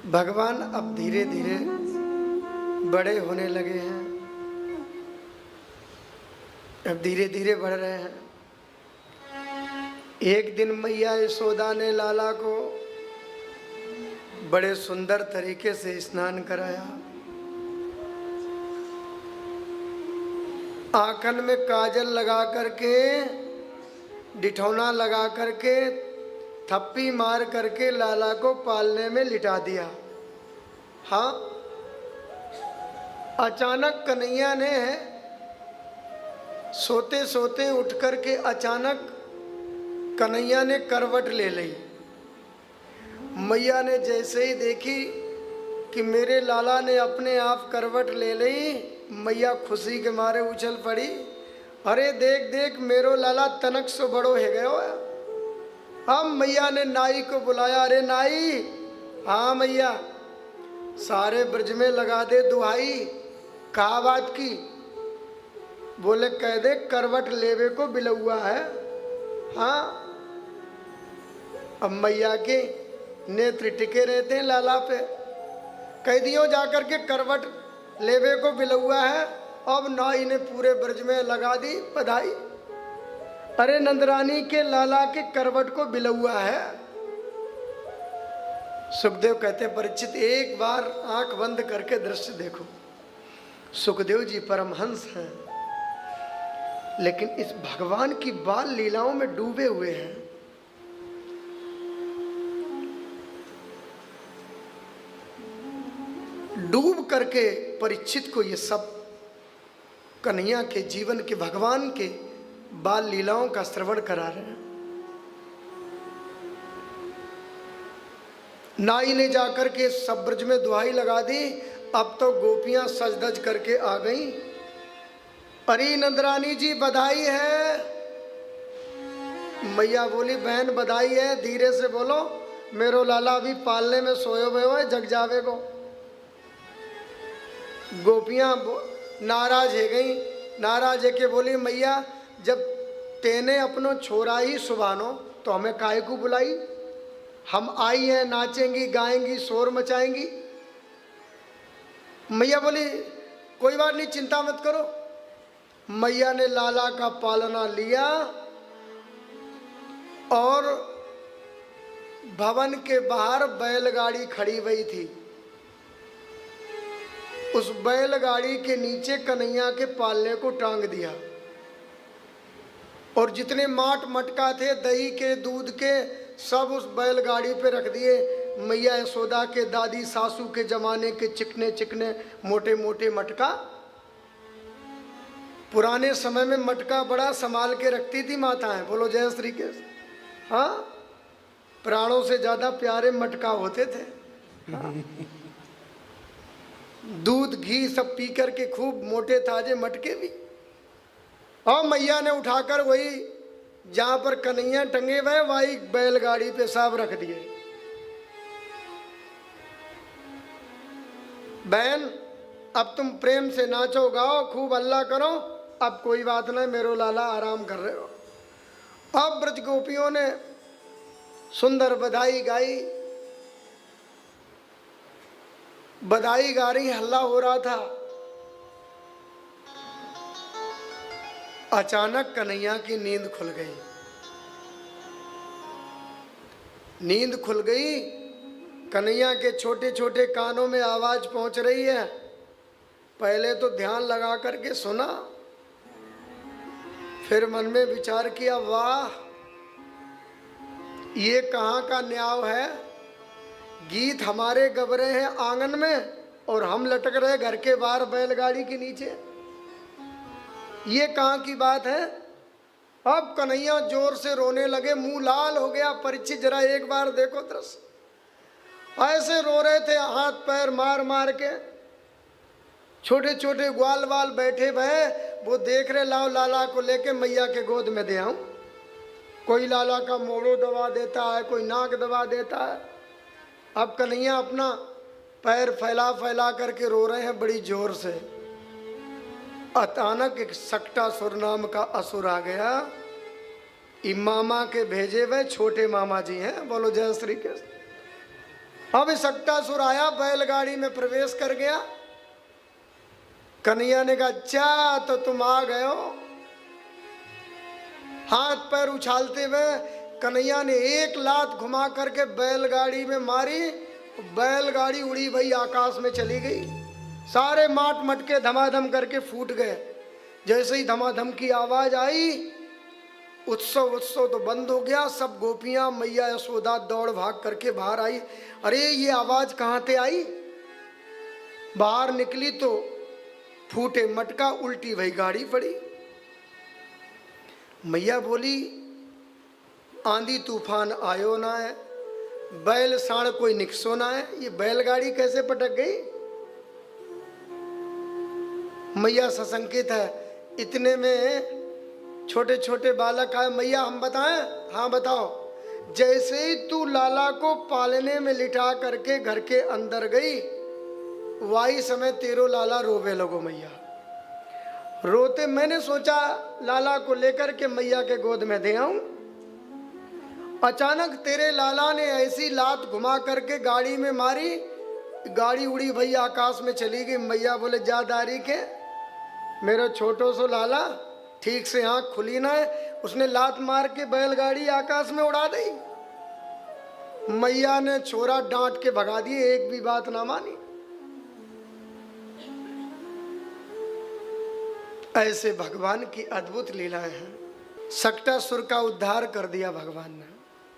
भगवान अब धीरे धीरे बड़े होने लगे हैं, अब धीरे धीरे बढ़ रहे हैं। एक दिन मैया यशोदा ने लाला को बड़े सुंदर तरीके से स्नान कराया, आंखन में काजल लगा करके, डिठौना लगा करके, थप्पी मार करके लाला को पालने में लिटा दिया। हाँ, अचानक कन्हैया ने सोते सोते उठ करके अचानक कन्हैया ने करवट ले ली। मैया ने जैसे ही देखी कि मेरे लाला ने अपने आप करवट ले ली, मैया खुशी के मारे उछल पड़ी। अरे देख देख, मेरो लाला तनक सो बड़ो है गयो है। हम मैया ने नाई को बुलाया। अरे नाई, हाँ मैया, सारे ब्रज में लगा दे दुहाई। कहा बात की? बोले कह दे करवट लेवे को बिलौआ है। हाँ, अब मैया के नेत्र टिके रहते हैं लाला पे। कह दियो जाकर के करवट लेवे को बिलौआ है। अब नाई ने पूरे ब्रज में लगा दी बधाई। अरे नंदरानी के लाला के करवट को बिलौआ है। सुखदेव कहते परीक्षित एक बार आंख बंद करके दृश्य देखो। सुखदेव जी परमहंस हैं, लेकिन इस भगवान की बाल लीलाओं में डूबे हुए हैं। डूब करके परीक्षित को ये सब कन्हैया के जीवन के, भगवान के बाल लीलाओं का श्रवण करा रहे हैं। नाई ने जाकर के सब ब्रज में दुहाई लगा दी। अब तो गोपियां सज धज करके आ गईं। अरे नंदरानी जी बधाई है। मैया बोली बहन बधाई है, धीरे से बोलो, मेरो लाला अभी पालने में सोए हुए है, जग जावे को। गोपियां नाराज है गई। नाराज है के बोली मैया, जब तेने अपनो छोरा ही सुभानो तो हमें काहे को बुलाई? हम आई हैं, नाचेंगी गाएंगी शोर मचाएंगी। मैया बोली कोई बात नहीं, चिंता मत करो। मैया ने लाला का पालना लिया और भवन के बाहर बैलगाड़ी खड़ी हुई थी। उस बैलगाड़ी के नीचे कन्हैया के पालने को टांग दिया और जितने माट मटका थे दही के दूध के सब उस बैलगाड़ी पे रख दिए। मैया यशोदा के दादी सासू के जमाने के चिकने चिकने मोटे मोटे मटका। पुराने समय में मटका बड़ा संभाल के रखती थी माताएं। बोलो जय श्री कृष्ण। हाँ, प्राणों से ज्यादा प्यारे मटका होते थे। हाँ? दूध घी सब पी कर के खूब मोटे ताजे मटके भी। और मैया ने उठाकर वही जहां पर कन्हैया टंगे हुए वही बैलगाड़ी पे सब रख दिए। बहन अब तुम प्रेम से नाचो गाओ, खूब अल्लाह करो। अब कोई बात नहीं, मेरो लाला आराम कर रहे हो। अब ब्रज गोपियों ने सुंदर बधाई गाई। बधाई गा रही, हल्ला हो रहा था। अचानक कन्हैया की नींद खुल गई। नींद खुल गई। कन्हैया के छोटे छोटे कानों में आवाज पहुंच रही है। पहले तो ध्यान लगा करके सुना, फिर मन में विचार किया, वाह ये कहाँ का न्याय है। गीत हमारे गब रहे हैं आंगन में और हम लटक रहे घर के बाहर बैलगाड़ी के नीचे। ये कहाँ की बात है। अब कन्हैया जोर से रोने लगे, मुंह लाल हो गया। परीक्षित जरा एक बार देखो दृश्य। ऐसे रो रहे थे, हाथ पैर मार मार के। छोटे छोटे ग्वाल वाल बैठे भय, वो देख रहे लाओ लाला को लेके मैया के गोद में दे आऊं। कोई लाला का मोड़ो दबा देता है, कोई नाक दबा देता है। अब कन्हैया अपना पैर फैला फैला करके रो रहे हैं बड़ी जोर से। अचानक एक सक्टासुर नाम का असुर आ गया। मामा के भेजे हुए छोटे मामा जी हैं। बोलो जय श्री कृष्ण। अब सक्टासुर आया, बैलगाड़ी में प्रवेश कर गया। कन्हैया ने कहा अच्छा तो तुम आ गए हो। हाथ पैर उछालते हुए कन्हैया ने एक लात घुमा करके बैलगाड़ी में मारी, बैलगाड़ी उड़ी भई आकाश में चली गई। सारे माट मटके धमाधम करके फूट गए। जैसे ही धमाधम की आवाज आई, उत्सव तो बंद हो गया। सब गोपियां मैया यशोदा दौड़ भाग करके बाहर आई। अरे ये आवाज कहाँ से आई? बाहर निकली तो फूटे मटका, उल्टी भई गाड़ी पड़ी। मैया बोली आंधी तूफान आयो ना है, बैल साण कोई निकसो ना है, ये बैलगाड़ी कैसे पटक गई? मैया सशंकित है। इतने में छोटे छोटे बालक आए। मैया हम बताएं? हाँ बताओ। जैसे ही तू लाला को पालने में लिटा करके घर के अंदर गई, वाही समय तेरो लाला रोवे लगो। मैया रोते, मैंने सोचा लाला को लेकर के मैया के गोद में दे आऊं। अचानक तेरे लाला ने ऐसी लात घुमा करके गाड़ी में मारी, गाड़ी उड़ी भई आकाश में चली गई। मैया बोले जा दारी के, मेरा छोटो सो लाला ठीक से आंख खुली ना है, उसने लात मार के बैलगाड़ी आकाश में उड़ा दी। मैया ने छोरा डांट के भगा दिए, एक भी बात ना मानी। ऐसे भगवान की अद्भुत लीलाएं हैं। सक्टासुर का उद्धार कर दिया भगवान ने।